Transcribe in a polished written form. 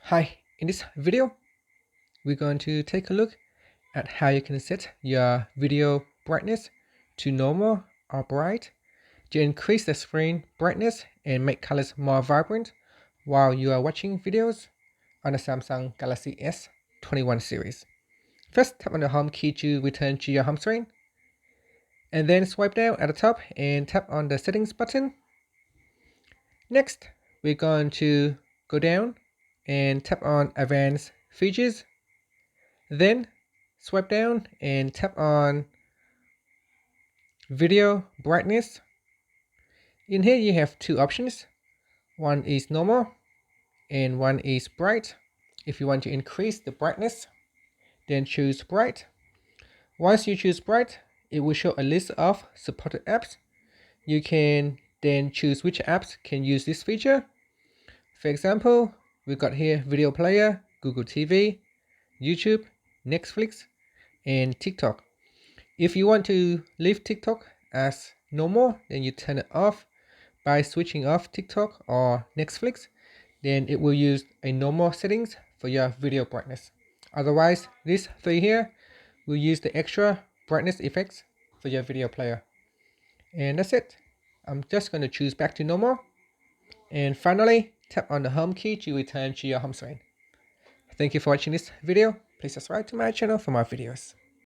Hi, in this video, we're going to take a look at how you can set your video brightness to normal or bright to increase the screen brightness and make colors more vibrant while you are watching videos on the Samsung Galaxy S21 series. First, tap on the home key to return to your home screen, and then swipe down at the top and tap on the settings button. Next, we're going to go down and tap on advanced features. Then swipe down and tap on video brightness. In here you have two options. One is normal and one is bright. If you want to increase the brightness, then choose bright. Once you choose bright, it will show a list of supported apps. You can then choose which apps can use this feature. For example, we've got here video player, Google TV, YouTube, Netflix, and TikTok. If you want to leave TikTok as normal, then you turn it off by switching off TikTok or Netflix. Then it will use a normal settings for your video brightness. Otherwise, these three here will use the extra brightness effects for your video player. And that's it. I'm just going to choose back to normal. And finally, tap on the home key to return to your home screen. Thank you for watching this video. Please subscribe to my channel for more videos.